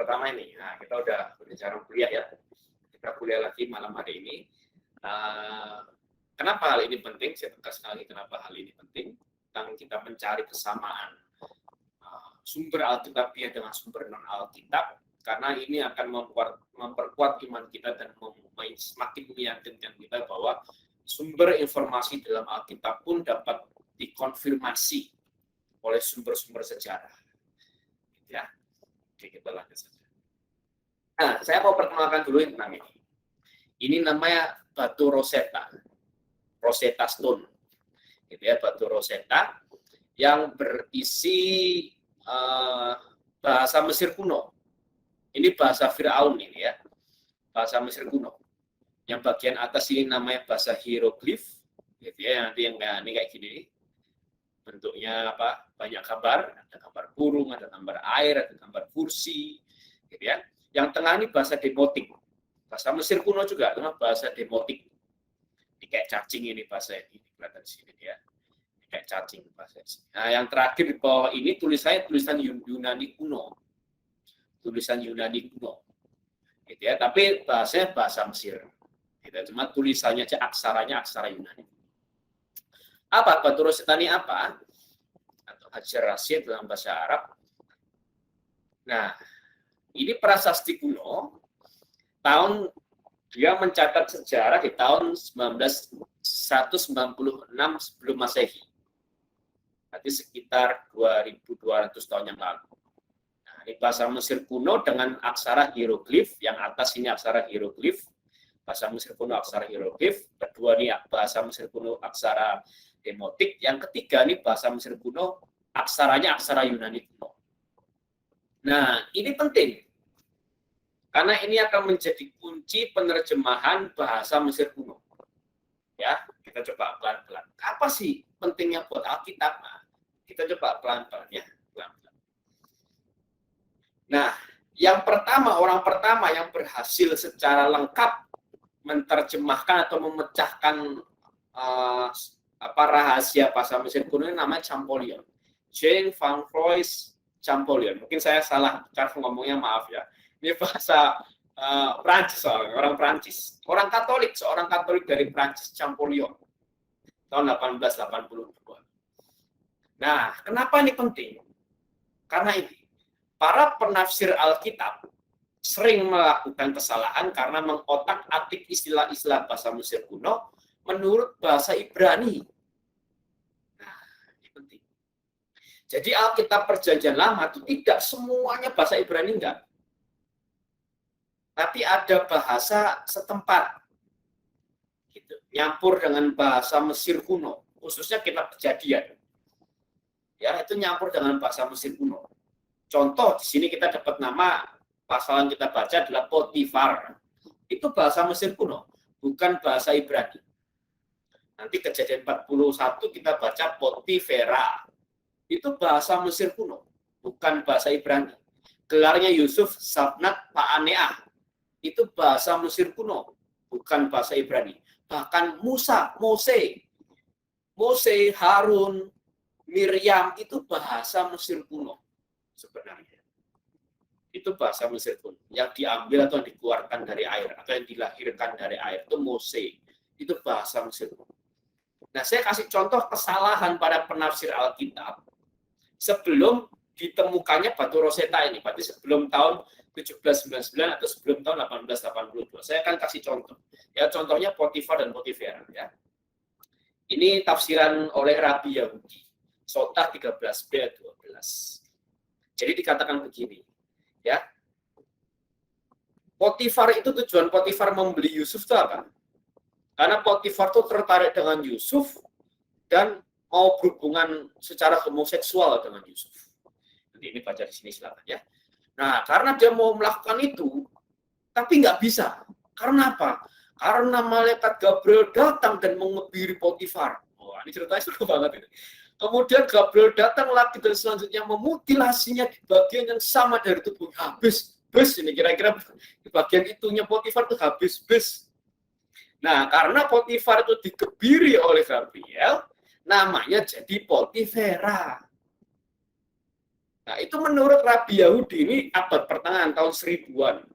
pertama ini. Nah, kita udah berbicara kuliah ya. Kita kuliah lagi malam hari ini. Kenapa hal ini penting? Saya tegaskan lagi kenapa hal ini penting. Tentang kita mencari kesamaan sumber Alkitabiah dengan sumber non Alkitab, karena ini akan memperkuat iman kita dan semakin meyakinkan kita bahwa sumber informasi dalam Alkitab pun dapat dikonfirmasi oleh sumber-sumber sejarah. Ya, oke, kita lanjut saja. Nah, saya mau perkenalkan dulu tentang ini. Ini namanya batu Rosetta, Rosetta Stone, gitu ya, batu Rosetta yang berisi bahasa Mesir kuno. Ini bahasa Firaun ini ya, bahasa Mesir kuno. Yang bagian atas ini namanya bahasa hieroglif, gitu ya. Nanti yang ini kayak gini, bentuknya apa? Banyak gambar, ada gambar burung, ada gambar air, ada gambar kursi, gitu ya. Yang tengah ini bahasa demotik, bahasa Mesir kuno juga, bahasa demotik. Ini kayak cacing ini bahasa ini kelihatan di sini ya. Kayak cacing bahasa ini. Nah, yang terakhir di bawah ini tulisannya tulisan Yunani kuno. Tulisan Yunani kuno. Gitu ya, tapi bahasanya bahasa Mesir. Gitu, cuma tulisannya aja aksaranya aksara Yunani. Apa batu Rosetta ini apa? Atau Hajar Rasyid dalam bahasa Arab. Nah, ini prasasti kuno. Dia mencatat sejarah di tahun 196 sebelum Masehi. Berarti sekitar 2200 tahun yang lalu. Nah, ini bahasa Mesir kuno dengan aksara hieroglif, yang atas ini aksara hieroglif, bahasa Mesir kuno aksara hieroglif, kedua ini bahasa Mesir kuno aksara demotik, yang ketiga ini bahasa Mesir kuno aksaranya aksara Yunani kuno. Nah, ini penting. Karena ini akan menjadi kunci penerjemahan bahasa Mesir kuno. Ya, kita coba pelan-pelan. Apa sih pentingnya buat Alkitab? Nah, kita coba pelan-pelan ya, pelan-pelan. Nah, orang pertama yang berhasil secara lengkap menerjemahkan atau memecahkan rahasia bahasa Mesir kuno ini namanya Champollion. Jean van Floys Champollion. Mungkin saya salah cara ngomongnya, maaf ya. Ini bahasa Prancis, orang Prancis. Seorang Katolik dari Prancis, Champollion. Tahun 1882. Nah, kenapa ini penting? Karena ini, para penafsir Alkitab sering melakukan kesalahan karena mengotak-atik istilah-istilah bahasa Mesir kuno menurut bahasa Ibrani. Nah, ini penting. Jadi Alkitab Perjanjian Lama itu tidak semuanya bahasa Ibrani, enggak. Tapi ada bahasa setempat, gitu, nyampur dengan bahasa Mesir kuno, khususnya kitab Kejadian. Ya, itu nyampur dengan bahasa Mesir kuno. Contoh di sini kita dapat nama pasal yang kita baca adalah Potifar. Itu bahasa Mesir kuno, bukan bahasa Ibrani. Nanti Kejadian 41 kita baca Potifera. Itu bahasa Mesir kuno, bukan bahasa Ibrani. Gelarnya Yusuf Sabnat Paaneah. Itu bahasa Mesir kuno, bukan bahasa Ibrani. Bahkan Mose, Harun, Miriam itu bahasa Mesir kuno sebenarnya. Itu bahasa Mesir kuno yang diambil atau dikeluarkan dari air atau yang dilahirkan dari air itu Mose. Itu bahasa Mesir kuno. Nah, saya kasih contoh kesalahan pada penafsir Alkitab sebelum ditemukannya batu Rosetta ini, berarti sebelum tahun 1799 atau sebelum tahun 1882. Saya akan kasih contoh. Ya, contohnya Potifar dan Potifera ya. Ini tafsiran oleh Rabi Yahudi, Sotah 13b 12. Jadi dikatakan begini, ya. Potifar itu tujuan Potifar membeli Yusuf itu apa? Karena Potifar itu tertarik dengan Yusuf dan mau berhubungan secara homoseksual dengan Yusuf. Nanti ini baca di sini silakan ya. Nah, karena dia mau melakukan itu, tapi nggak bisa. Karena apa? Karena malaikat Gabriel datang dan mengebiri Potifar. Wah, ini ceritanya seru banget ini. Kemudian Gabriel datang lagi dan selanjutnya memutilasinya di bagian yang sama dari tubuhnya. Habis ini kira-kira di bagian itunya Potifar itu habis. Nah, karena Potifar itu dikebiri oleh Gabriel, namanya jadi Potifera. Nah, itu menurut Rabi Yahudi ini abad pertengahan tahun 1000-an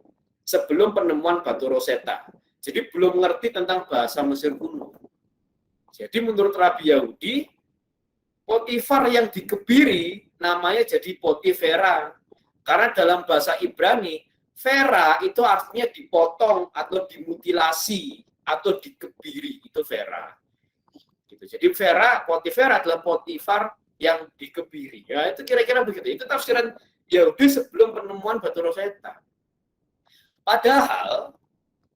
sebelum penemuan batu Rosetta. Jadi belum mengerti tentang bahasa Mesir kuno. Jadi menurut Rabi Yahudi, Potifar yang dikebiri namanya jadi Potifera. Karena dalam bahasa Ibrani, Vera itu artinya dipotong atau dimutilasi atau dikebiri, itu Vera. Gitu. Jadi Vera, Potifera adalah Potifar yang dikebiri. Ya, itu kira-kira begitu. Itu tafsiran Yahudi sebelum penemuan batu Rosetta. Padahal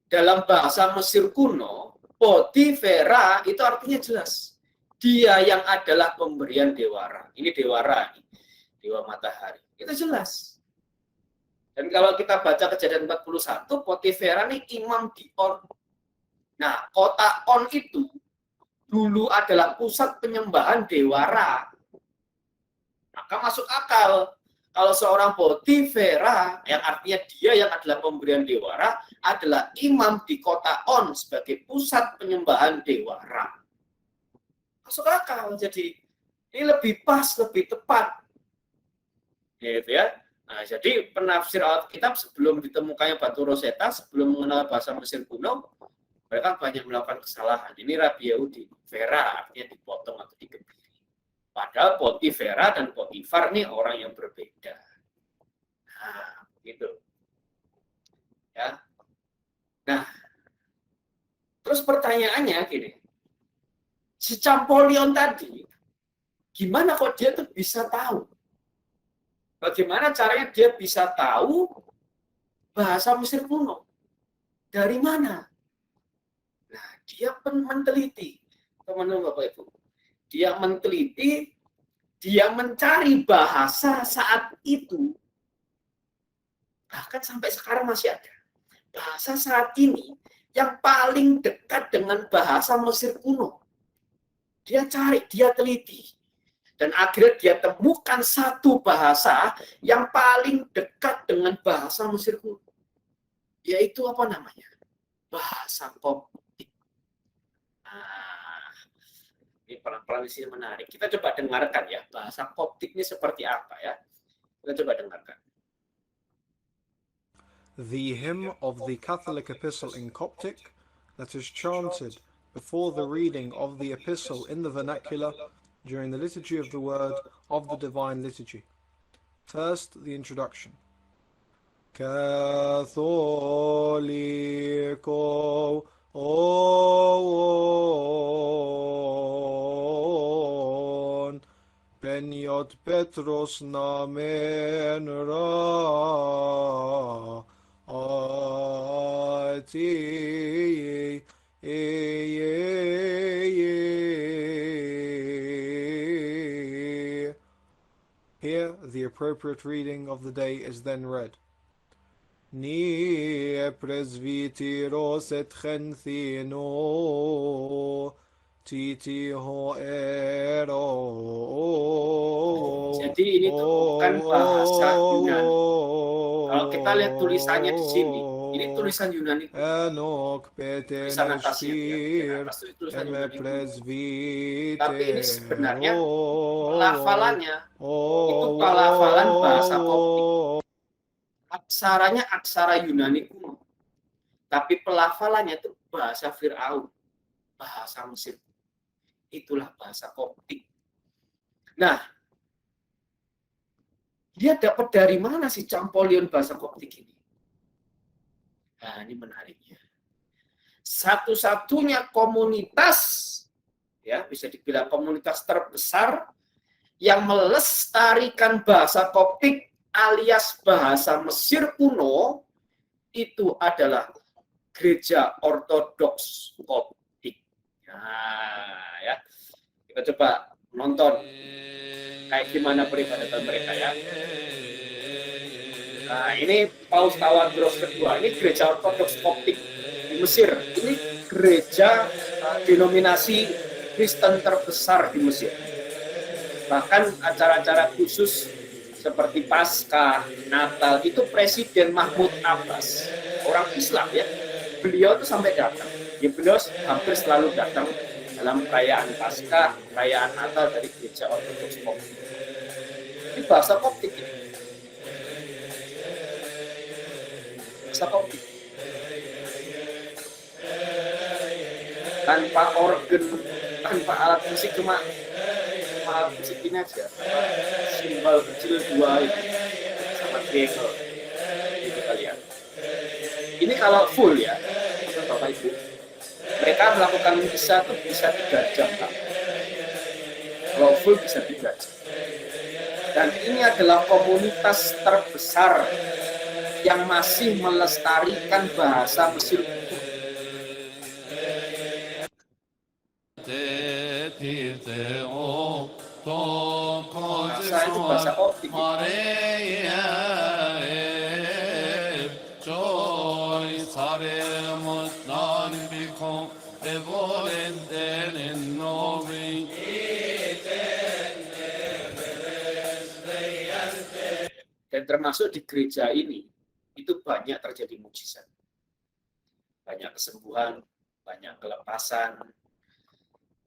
dalam bahasa Mesir kuno, Potifera itu artinya jelas. Dia yang adalah pemberian dewara. Ini dewara, dewa matahari. Itu jelas. Dan kalau kita baca Kejadian 41, Potifera ini imam di On. Nah, kota On itu dulu adalah pusat penyembahan dewara. Maka masuk akal kalau seorang Potifera, yang artinya dia yang adalah pemberian dewara, adalah imam di kota On sebagai pusat penyembahan dewara. Masuk akal. Jadi ini lebih pas, lebih tepat. Gitu ya. Nah, jadi penafsir Alkitab sebelum ditemukannya batu Rosetta, sebelum mengenal bahasa Mesir kuno, mereka banyak melakukan kesalahan. Ini Rabi Yahudi, Vera artinya dipotong atau dikebiri. Padahal Potifera dan Potifar ini orang yang berbeda. Nah, gitu. Ya. Nah, terus pertanyaannya gini, si Champollion tadi, gimana kok dia tuh bisa tahu? Bagaimana caranya dia bisa tahu bahasa Mesir kuno? Dari mana? Nah, dia meneliti, teman-teman Bapak Ibu. Dia meneliti, dia mencari bahasa saat itu. Bahkan sampai sekarang masih ada. Bahasa saat ini yang paling dekat dengan bahasa Mesir kuno. Dia cari, dia teliti. Dan akhirnya dia temukan satu bahasa yang paling dekat dengan bahasa Mesir kuno. Yaitu apa namanya? Bahasa Koptik. Nah, ini pelan-pelan di sini menarik. Kita coba dengarkan ya, bahasa Koptik ini seperti apa ya. Kita coba dengarkan. The hymn of the Catholic epistle in Coptic that is chanted before the reading of the epistle in the vernacular during the liturgy of the word of the divine liturgy. First, the introduction. Catholico on Beniot Petros namen ra ati Here, the appropriate reading of the day is then read. Ni presbyteros et genthino titi hoero. Jadi ini tuh bukan bahasa Yunani. Kalau kita lihat tulisannya di sini, ini tulisan Yunani. Tulisan atasnya, ya. Atas tulisan Yunani. Tapi ini sebenarnya pelafalannya itu pelafalan bahasa Koptik. Aksaranya aksara Yunani kuno. Tapi pelafalannya itu bahasa Firaun, bahasa Mesir. Itulah bahasa Koptik. Nah, dia dapat dari mana si Champollion bahasa Koptik ini? Nah, ini menariknya. Satu-satunya komunitas, ya bisa dibilang komunitas terbesar yang melestarikan bahasa Koptik alias bahasa Mesir kuno itu adalah Gereja Ortodoks Koptik. Nah, ya. Kita coba nonton kayak gimana peribadatan mereka ya. Nah, ini Paus Tawadros kedua. Ini Gereja Ortodoks Koptik di Mesir. Ini gereja denominasi Kristen terbesar di Mesir. Bahkan acara-acara khusus seperti Paskah, Natal, itu Presiden Mahmud Abbas, orang Islam ya, beliau itu sampai datang. Ya, beliau hampir selalu datang dalam perayaan Paskah, perayaan Natal dari Gereja Ortodoks Koptik. Ini bahasa Koptik ini. bahasa koptik. Tanpa organ, tanpa alat musik, cuma alat musik ini aja, simbol kecil dua ini sama triangle itu kalian. Ini kalau full ya, Bapak Ibu, mereka melakukan misa tuh bisa 3 jam, Pak. Kalau full bisa 3 jam. Dan ini adalah komunitas terbesar yang masih melestarikan bahasa Mesir utuh. Bahasa itu bahasa koptik. Dan termasuk di gereja ini, itu banyak terjadi mukjizat. Banyak kesembuhan, banyak kelepasan,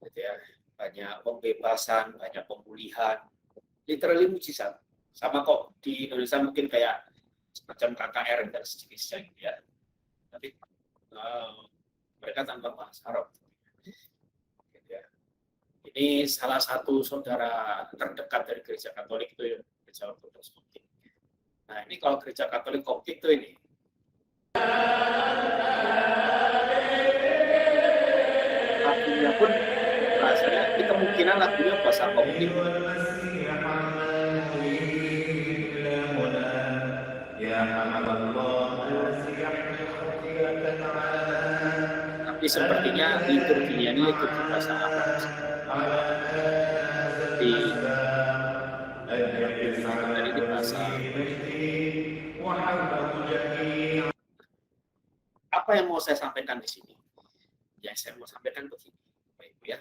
gitu ya, banyak pembebasan, banyak pemulihan. Literally mukjizat. Sama kok di Indonesia mungkin kayak semacam KKR dan sejenisnya gitu ya. Tapi mereka tanpa bahasa Arab. Gitu ya. Ini salah satu saudara terdekat dari gereja Katolik itu ya, gereja Ortodoks Koptik. Nah ini kalau gereja Katolik Koptik itu ini. Lagunya pun rasanya ini kemungkinan lagunya bahasa Koptik. Tapi sepertinya liturginya ini liturgi bahasa Arab. Di ini bahasa. Apa yang mau saya sampaikan di sini? Yang saya mau sampaikan begini, Bapak Ibu ya.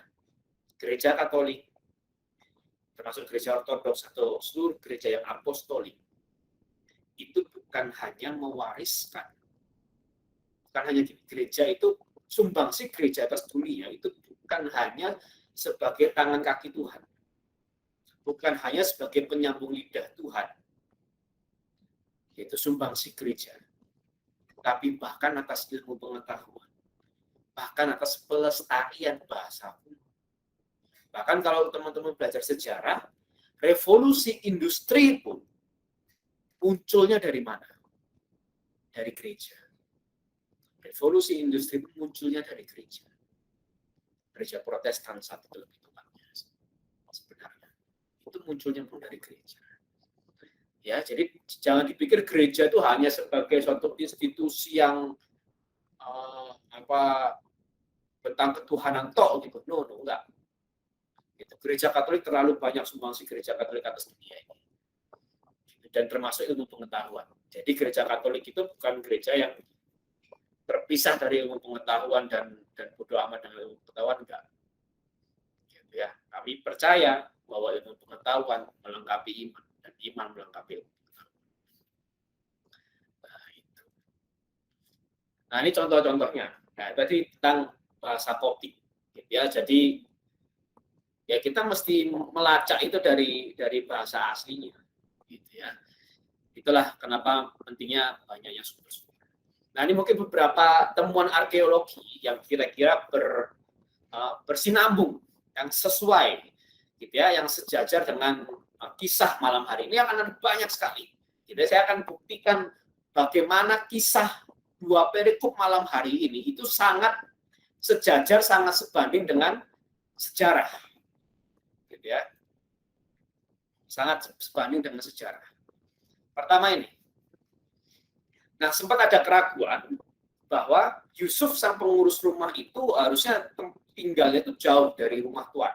Gereja Katolik, termasuk gereja Ortodoks atau seluruh gereja yang apostolik, itu bukan hanya mewariskan, bukan hanya gereja itu sumbangsi gereja atas dunia itu bukan hanya sebagai tangan kaki Tuhan, bukan hanya sebagai penyambung lidah Tuhan, yaitu sumbangsi gereja, tapi bahkan atas ilmu pengetahuan, bahkan atas pelestarian bahasa. Bahkan kalau teman-teman belajar sejarah, revolusi industri pun munculnya dari mana? Dari gereja. Revolusi industri pun munculnya dari gereja. Gereja Protestan saat itu lebih tepatnya. Sebenarnya itu munculnya pun dari gereja. Ya, jadi jangan dipikir gereja itu hanya sebagai suatu institusi yang tentang ketuhanan tok gitu. No, enggak. Gitu. Gereja Katolik terlalu banyak sumbangsi gereja Katolik atas dunia ini. Dan termasuk ilmu pengetahuan. Jadi gereja Katolik itu bukan gereja yang terpisah dari ilmu pengetahuan dan bodo amat dengan ilmu pengetahuan, enggak. Gitu ya. Kami percaya bahwa ilmu pengetahuan melengkapi iman dan iman melengkapi ilmu pengetahuan. Nah, itu. Nah, ini contoh-contohnya. Nah, tadi tentang bahasa koptik. Gitu ya. Jadi ya kita mesti melacak itu dari bahasa aslinya. Gitu ya. Itulah kenapa pentingnya banyaknya sumber-sumber. Nah, ini mungkin beberapa temuan arkeologi yang kira-kira bersinambung, yang sesuai, gitu ya, yang sejajar dengan kisah malam hari ini akan ada banyak sekali. Jadi saya akan buktikan bagaimana kisah dua perikop malam hari ini itu sangat sejajar, sangat sebanding dengan sejarah, gitu ya, sangat sebanding dengan sejarah. Pertama ini. Nah, sempat ada keraguan bahwa Yusuf sang pengurus rumah itu harusnya tinggalnya itu jauh dari rumah tuan.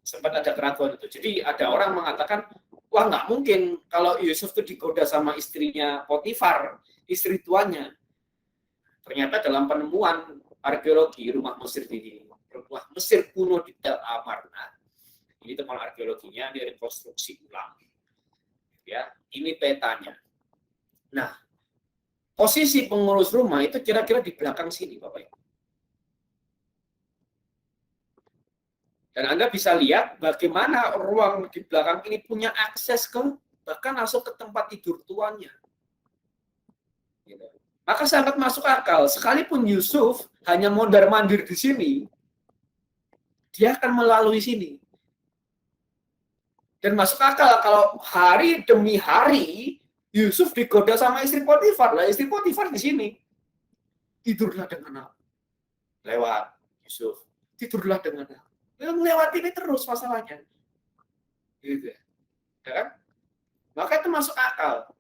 Sempat ada keraguan itu. Jadi ada orang mengatakan, wah nggak mungkin kalau Yusuf itu digoda sama istrinya Potifar, istri tuannya. Ternyata dalam penemuan arkeologi rumah Mesir kuno di Tel Amarna, ini teman arkeologinya, direkonstruksi ulang. Ya, ini petanya. Nah, posisi pengurus rumah itu kira-kira di belakang sini, Bapak Ibu. Dan Anda bisa lihat bagaimana ruang di belakang ini punya akses ke bahkan langsung ke tempat tidur tuannya. Gitu. Maka sangat masuk akal. Sekalipun Yusuf hanya mondar-mandir di sini, dia akan melalui sini. Dan masuk akal kalau hari demi hari Yusuf digoda sama istri Potifar. Lah istri Potifar di sini. Tidurlah dengan aku. Lewat Yusuf. Tidurlah dengan aku. Lewat ini terus masalahnya. Gitu ya. Kan? Maka itu masuk akal.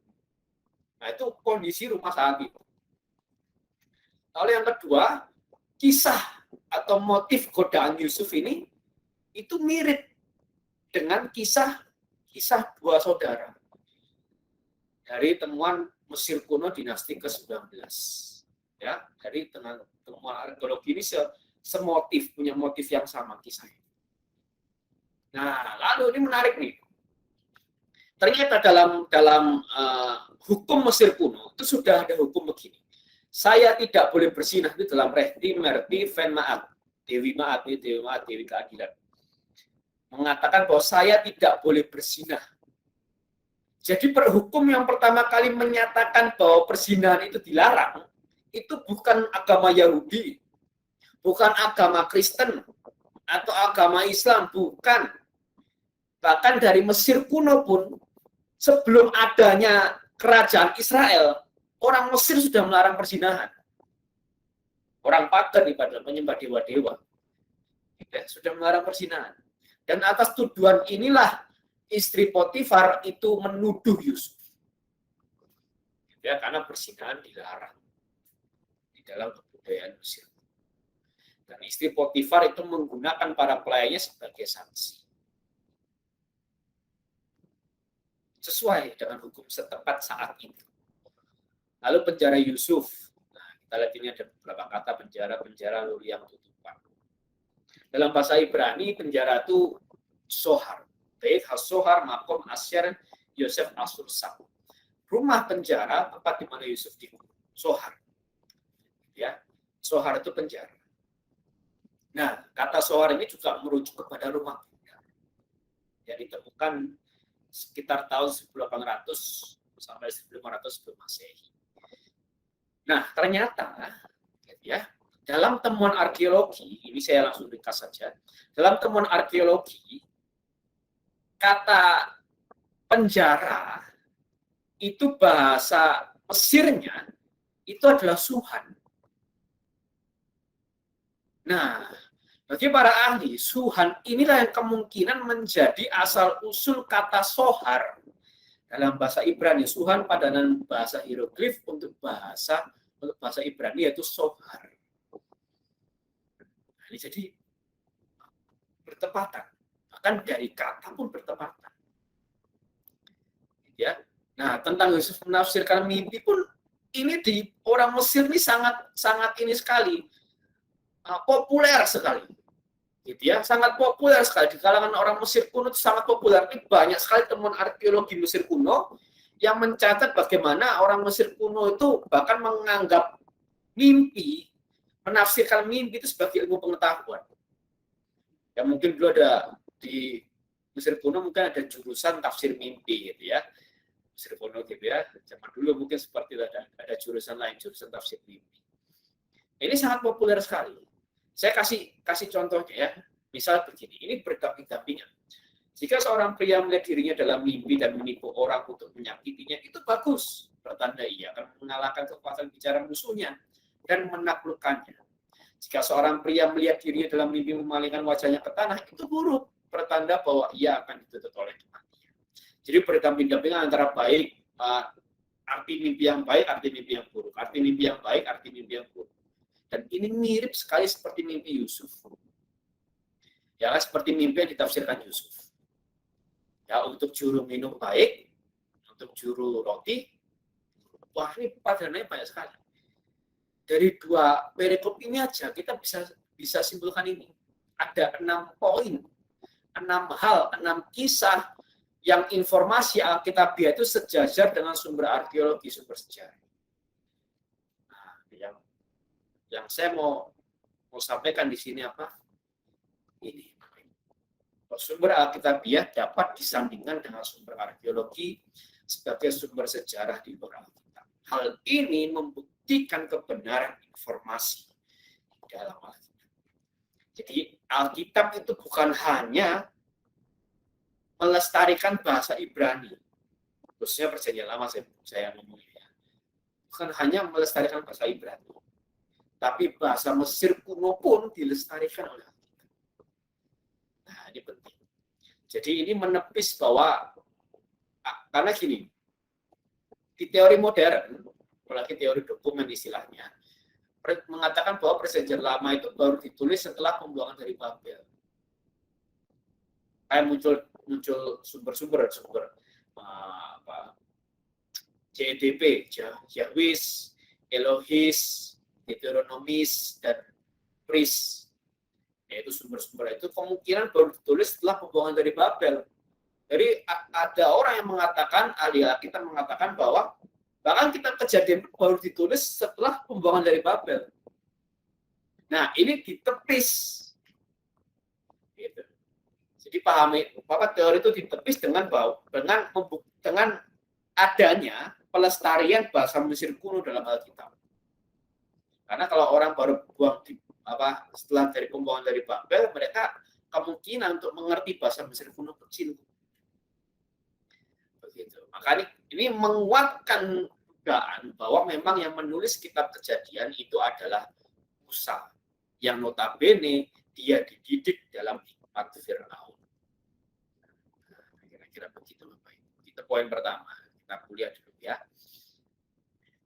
Nah, itu kondisi rumah saat itu. Lalu yang kedua, kisah atau motif godaan Yusuf ini itu mirip dengan kisah dua saudara dari temuan Mesir kuno dinasti ke-19. Ya, dari temuan arkeologi ini semotif, punya motif yang sama kisahnya. Nah, lalu ini menarik nih. Ternyata dalam hukum Mesir kuno itu sudah ada hukum begini. Saya tidak boleh berzinah itu dalam Rehti, Merti, Fen Ma'at, Dewi Ma'at, Dewi Keadilan. Mengatakan bahwa saya tidak boleh berzinah. Jadi perhukum yang pertama kali menyatakan bahwa perzinahan itu dilarang, itu bukan agama Yahudi, bukan agama Kristen, atau agama Islam, bukan. Bahkan dari Mesir kuno pun, sebelum adanya kerajaan Israel, orang Mesir sudah melarang perzinahan. Orang pagan ibadah menyembah dewa-dewa. Ya, sudah melarang perzinahan. Dan atas tuduhan inilah istri Potifar itu menuduh Yusuf. Ya, karena perzinahan dilarang di dalam kebudayaan Mesir. Dan istri Potifar itu menggunakan para pelayannya sebagai saksi. Sesuai dengan hukum setempat saat itu. Lalu penjara Yusuf. Nah, kita lihat ini ada beberapa kata penjara, lalu yang tutupan. Dalam bahasa Ibrani, penjara itu sohar. Beit ha-sohar, makom asyar, Yosef as-sursak. Rumah penjara, tempat di mana Yusuf dikurung. Sohar. Ya, sohar itu penjara. Nah, kata sohar ini juga merujuk kepada rumah penjara. Yang ditemukan sekitar tahun 1800 sampai 1500 sebelum Masehi. Nah, ternyata ya, dalam temuan arkeologi, ini saya langsung ringkas saja. Dalam temuan arkeologi, kata penjara itu bahasa Mesirnya itu adalah suhan. Nah, bagi para ahli, suhan inilah yang kemungkinan menjadi asal-usul kata sohar. Dalam bahasa Ibrani, suhan padanan bahasa hieroglif untuk bahasa Ibrani yaitu sohar. Nah, ini jadi bertepatan. Bahkan dari kata pun bertepatan. Ya. Nah, tentang Yusuf menafsirkan mimpi pun ini di orang Mesir ini sangat ini sekali. Populer sekali. Gitu ya, sangat populer sekali di kalangan orang Mesir kuno, itu sangat populer. Ini banyak sekali temuan arkeologi Mesir kuno yang mencatat bagaimana orang Mesir kuno itu bahkan menganggap mimpi, menafsirkan mimpi itu sebagai ilmu pengetahuan. Ya mungkin dulu ada di Mesir kuno mungkin ada jurusan tafsir mimpi gitu ya. Mesir kuno gitu ya. Zaman dulu mungkin seperti itu ada jurusan lain, jurusan tafsir mimpi. Ini sangat populer sekali. Saya kasih contohnya ya. Misal begini, ini berdamping-dampingan. Jika seorang pria melihat dirinya dalam mimpi dan menipu orang untuk menyakitinya, itu bagus. Pertanda ia akan mengalahkan kekuatan bicara musuhnya dan menaklukkannya. Jika seorang pria melihat dirinya dalam mimpi memalingkan wajahnya ke tanah, itu buruk. Pertanda bahwa ia akan dituntut oleh kematian. Jadi berdamping-dampingan antara baik, arti mimpi yang baik, arti mimpi yang buruk. Arti mimpi yang baik, arti mimpi yang buruk. Dan ini mirip sekali seperti mimpi Yusuf. Ya, seperti mimpi yang ditafsirkan Yusuf. Ya, untuk juru minum baik, untuk juru roti, wah ini padanannya banyak sekali. Dari dua perikop ini aja kita bisa simpulkan ini. Ada 6 poin, 6 hal, 6 kisah yang informasi Alkitabiah itu sejajar dengan sumber arkeologi, sumber sejarah. Nah, yang saya mau sampaikan di sini apa? Ini. Sumber Alkitabiah dapat disandingkan dengan sumber arkeologi sebagai sumber sejarah di luar Alkitab. Hal ini membuktikan kebenaran informasi dalam Alkitab. Jadi Alkitab itu bukan hanya melestarikan bahasa Ibrani, khususnya Perjanjian Lama saya ngomongnya, bukan hanya melestarikan bahasa Ibrani, tapi bahasa Mesir kuno pun dilestarikan oleh Alkitab. Nah, ini penting. Jadi ini menepis bahwa, karena gini, di teori modern, apalagi teori dokumen istilahnya, mengatakan bahwa Perjanjian Lama itu baru ditulis setelah pembuangan dari Babel. Kayak muncul sumber JDP, Yahwis, Elohis, Deuteronomis, dan Pris. Yaitu sumber-sumber itu kemungkinan baru ditulis setelah pembuangan dari Babel. Jadi ada orang yang mengatakan, ahli Alkitab mengatakan bahwa bahkan kitab Kejadian baru ditulis setelah pembuangan dari Babel. Nah, ini ditepis. Gitu. Jadi pahami, bahwa teori itu ditepis dengan adanya pelestarian bahasa Mesir kuno dalam Alkitab. Karena kalau orang baru buang setelah dari pembuangan dari Babel, mereka kemungkinan untuk mengerti bahasa Mesir kuno kecil. Begitu. Maka ini menguatkan dugaan bahwa memang yang menulis kitab Kejadian itu adalah Musa, yang notabene dia dididik dalam hikmat Firaun. Kira-kira begitu Bapak Ibu. Itu poin pertama. Kita kuliah dulu ya.